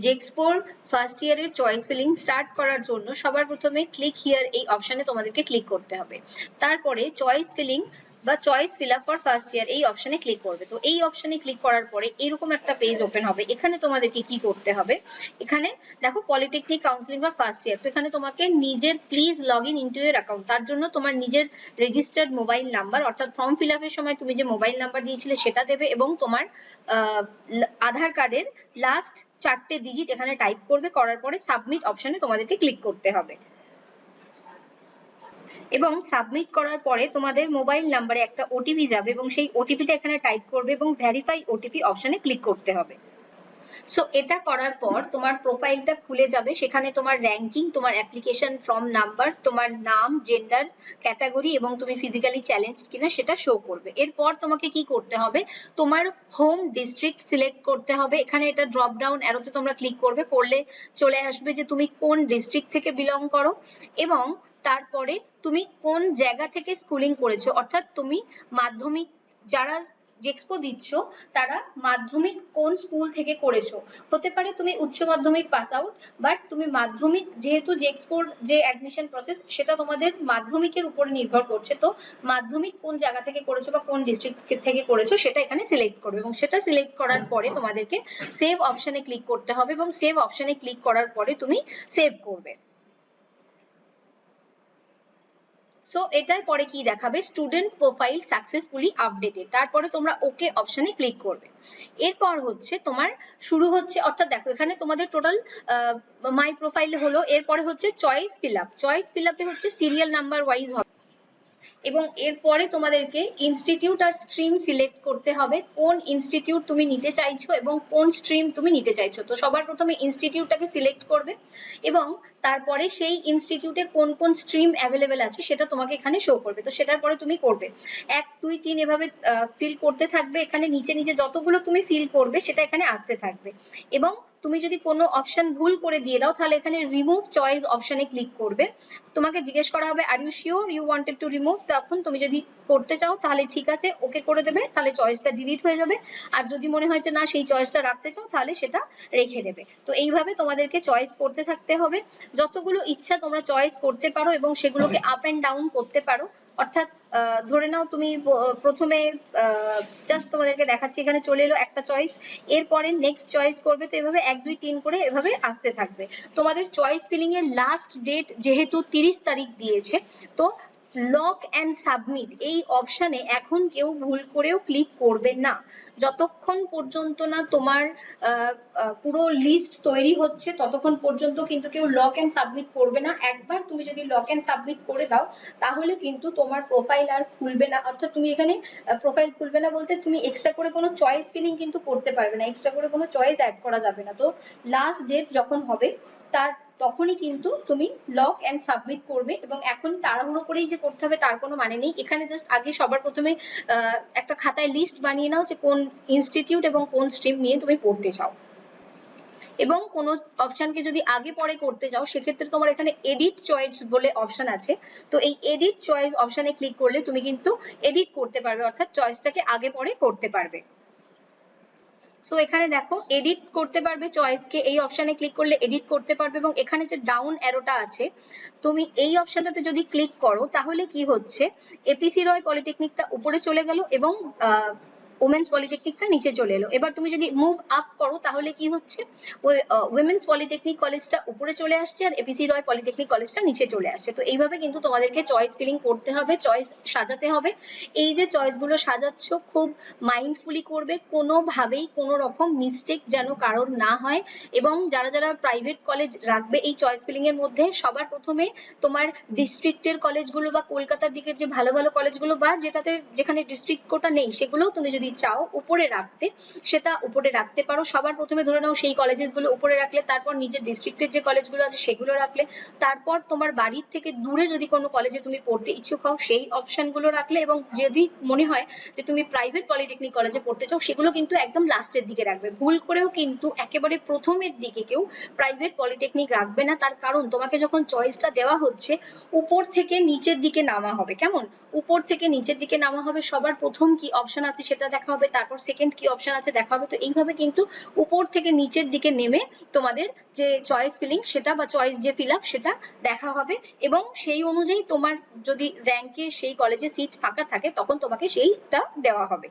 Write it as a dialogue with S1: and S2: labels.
S1: জেক্সপোর first ইয়ারের choice filling start করার জন্য সবার প্রথমে ক্লিক হিয়ার এই অপশনে তোমাদেরকে ক্লিক করতে হবে। তারপরে চয়েস ফিলিং বা choice fill up for first year এই অপশনে ক্লিক করবে। তো এই অপশনে ক্লিক করার পরে এরকম একটা পেজ ওপেন হবে। এখানে তোমাদেরকে কি করতে হবে, এখানে দেখো polytechnic counselling for first year. তো এখানে তোমাকে নিজের please log in into year account, তার জন্য তোমার নিজের রেজিস্টার্ড মোবাইল নাম্বার অর্থাৎ ফর্ম ফিল আপের সময় তুমি যে মোবাইল নাম্বার দিয়েছিলে সেটা দেবে এবং তোমার আধার কার্ডের লাস্ট 4টে ডিজিট এখানে টাইপ করবে। করার পরে সাবমিট অপশনে তোমাদেরকে ক্লিক করতে হবে এবং সাবমিট করার পরে তোমাদের মোবাইল নাম্বারে একটা ওটিপি যাবে এবং সেই ওটিপিটা এখানে টাইপ করবে এবং ভেরিফাই ওটিপি অপশনে ক্লিক করতে হবে। সো এটা করার পর তোমার প্রোফাইলটা খুলে যাবে। সেখানে তোমার র্যাঙ্কিং, তোমার অ্যাপ্লিকেশন ফর্ম নাম্বার, তোমার নাম, জেন্ডার, ক্যাটাগরি এবং তুমি ফিজিক্যালি চ্যালেঞ্জড কিনা সেটা শো করবে। এরপর তোমাকে কি করতে হবে, তোমার হোম ডিস্ট্রিক্ট সিলেক্ট করতে হবে। এখানে এটা ড্রপ ডাউন অ্যারোতে তোমরা ক্লিক করবে, করলে চলে আসবে যে তুমি কোন ডিস্ট্রিক্ট থেকে বিলং করো এবং তারপরে তুমি কোন জায়গা থেকে স্কুলিং করেছো, অর্থাৎ তুমি মাধ্যমিক, যারা জেক্সপো দিচ্ছ তারা মাধ্যমিক কোন স্কুল থেকে করেছো। হতে পারে তুমি উচ্চ মাধ্যমিক পাস আউট, বাট তুমি মাধ্যমিক, যেহেতু জেক্সপোর যে অ্যাডমিশন প্রসেস সেটা তোমাদের মাধ্যমিকের উপরে নির্ভর করছে, তো মাধ্যমিক কোন জায়গা থেকে করেছো বা কোন ডিস্ট্রিক্ট থেকে করেছো সেটা এখানে সিলেক্ট করবে এবং সেটা সিলেক্ট করার পরে তোমাদেরকে সেভ অপশনে ক্লিক করতে হবে এবং সেভ অপশনে ক্লিক করার পরে তুমি সেভ করবে। সো এটার পরে কি দেখাবে, স্টুডেন্ট প্রোফাইল সাকসেসফুলি আপডেটেড, তারপরে তোমরা ওকে অপশনে ক্লিক করবে। এরপর হচ্ছে তোমার শুরু হচ্ছে, অর্থাৎ দেখো এখানে তোমাদের টোটাল মাই প্রোফাইল হলো। এরপরে হচ্ছে choice fill up. Choice fill আপে হচ্ছে সিরিয়াল নাম্বার ওয়াইজ হবে এবং এরপরে তোমাদেরকে ইনস্টিটিউট আর স্ট্রিম সিলেক্ট করতে হবে, কোন ইনস্টিটিউট তুমি নিতে চাইছো এবং কোন স্ট্রিম তুমি নিতে চাইছো। তো সবার প্রথমে ইনস্টিটিউটটাকে সিলেক্ট করবে এবং তারপরে সেই ইনস্টিটিউটে কোন কোন স্ট্রিম অ্যাভেলেবেল আছে সেটা তোমাকে এখানে শো করবে। তো সেটার পরে তুমি করবে 1 2 3 এভাবে ফিল করতে থাকবে। এখানে নিচে নিচে যতগুলো তুমি ফিল করবে সেটা এখানে আসতে থাকবে এবং তুমি যদি কোনো অপশন ভুল করে দিয়ে দাও তাহলে এখানে রিমুভ চয়েস অপশনে ক্লিক করবে। তোমাকে জিজ্ঞেস করা হবে are you sure you wanted to remove, তখন তুমি যদি করতে চাও তাহলে ঠিক আছে ওকে করে দেবে, তাহলে চয়েসটা ডিলিট হয়ে যাবে। আর যদি মনে হয় যে না সেই চয়েসটা রাখতে চাও তাহলে সেটা রেখে দেবে। তো এইভাবে তোমাদেরকে চয়েস করতে থাকতে হবে। যতগুলো ইচ্ছা তোমরা চয়েস করতে পারো এবং সেগুলোকে আপ এন্ড ডাউন করতে পারো। অর্থাৎ ধরে নাও তুমি প্রথমে জাস্ট তোমাদেরকে দেখাচ্ছি, এখানে চলে এলো একটা চয়েস, এরপরে নেক্সট চয়েস করবে। তো এভাবে 1 2 3 করে এভাবে আসতে থাকবে। তোমাদের চয়েস ফিলিং এর লাস্ট ডেট যেহেতু 30 তারিখ দিয়েছে, তো লক অ্যান্ড সাবমিট এই অপশনে এখন কেউ ভুল করেও ক্লিক করবে না যতক্ষণ পর্যন্ত না তোমার পুরো লিস্ট তৈরি হচ্ছে, ততক্ষণ পর্যন্ত কিন্তু কেউ লক অ্যান্ড সাবমিট করবে না। একবার তুমি যদি লক অ্যান্ড সাবমিট করে দাও তাহলে কিন্তু তোমার প্রোফাইল আর খুলবে না, অর্থাৎ তুমি এখানে প্রোফাইল খুলবে না বলতে তুমি এক্সট্রা করে কোনো চয়েস ফিলিং কিন্তু করতে পারবে না, এক্সট্রা করে কোনো চয়েস অ্যাড করা যাবে না। তো লাস্ট ডেট যখন হবে তার তখনই কিন্তু তুমি লক অ্যান্ড সাবমিট করবে এবং এখন তাড়াহুড়ো করেই যে করতে হবে তার কোনো মানে নেই। এখানে জাস্ট আগে সবার প্রথমে একটা খাতায় লিস্ট বানিয়ে নাও যে কোন ইনস্টিটিউট এবং কোন স্ট্রিম নিয়ে তুমি পড়তে চাও এবং কোনো অপশনকে যদি আগে পরে করতে চাও সেক্ষেত্রে তোমার এখানে এডিট চয়েস বলে অপশন আছে। তো এই এডিট চয়েস অপশনে ক্লিক করলে তুমি কিন্তু এডিট করতে পারবে, অর্থাৎ চয়েসটাকে আগে পরে করতে পারবে। সো এখানে দেখো এডিট করতে পারবে চয়েসকে, এই অপশনে ক্লিক করলে এডিট করতে পারবে এবং এখানে যে ডাউন অ্যারোটা আছে তুমি এই অপশনটাতে যদি ক্লিক করো তাহলে কি হচ্ছে, এপিসি রয় পলিটেকনিকটা উপরে চলে গেল এবং ওমেন্স পলিটেকনিকটা নিচে চলে এলো। এবার তুমি যদি মুভ আপ করো তাহলে কি হচ্ছে, উইমেন্স পলিটেকনিক কলেজটা উপরে চলে আসছে আর এপিসি রয় পলিটেকনিক কলেজটা নিচে চলে আসছে। তো এইভাবে কিন্তু তোমাদেরকে চয়েস ফিলিং করতে হবে, চয়েস সাজাতে হবে। এই যে চয়েসগুলো সাজাচ্ছ খুব মাইন্ডফুলি করবে, কোনোভাবেই কোনো রকম মিস্টেক যেন কারোর না হয়। এবং যারা যারা প্রাইভেট কলেজ রাখবে এই চয়েস ফিলিং এর মধ্যে সবার প্রথমে তোমার ডিস্ট্রিক্টের কলেজগুলো বা কলকাতার দিকের যে ভালো ভালো কলেজগুলো বা যেখানে ডিস্ট্রিক্ট কোটা নেই সেগুলো তুমি যদি চাও উপরে রাখতে সেটা উপরে রাখতে পারো। সবার প্রথমে ধরে নাও সেই কলেজেসগুলো উপরে রাখলে, তারপর নিজের ডিস্ট্রিক্টের যে কলেজগুলো আছে সেগুলো রাখলে, তারপর তোমার বাড়ির থেকে দূরে যদি কোনো কলেজে তুমি পড়তে ইচ্ছুক হও সেই অপশনগুলো রাখলে, এবং যদি মনে হয় যে তুমি প্রাইভেট পলিটেকনিক কলেজে পড়তে চাও সেগুলো কিন্তু একদম লাস্টের দিকে রাখবে। ভুল করেও কিন্তু একেবারে প্রথমের দিকে কেউ প্রাইভেট পলিটেকনিক রাখবে না, তার কারণ তোমাকে যখন চয়েসটা দেওয়া হচ্ছে উপর থেকে নিচের দিকে নামা হবে। কেমন উপর থেকে নিচের দিকে নামা হবে, সবার প্রথম কি অপশন আছে সেটা দেখা হবে, তারপর সেকেন্ড কি অপশন আছে দেখা হবে। তো এইভাবে কিন্তু উপর থেকে নিচের দিকে নেমে তোমাদের যে চয়েস ফিলিং সেটা বা চয়েস যে ফিল আপ সেটা দেখা হবে, এবং সেই অনুযায়ী তোমার যদি র্যাঙ্কে সেই কলেজে সিট ফাঁকা থাকে তখন তোমাকে সেইটা দেওয়া হবে।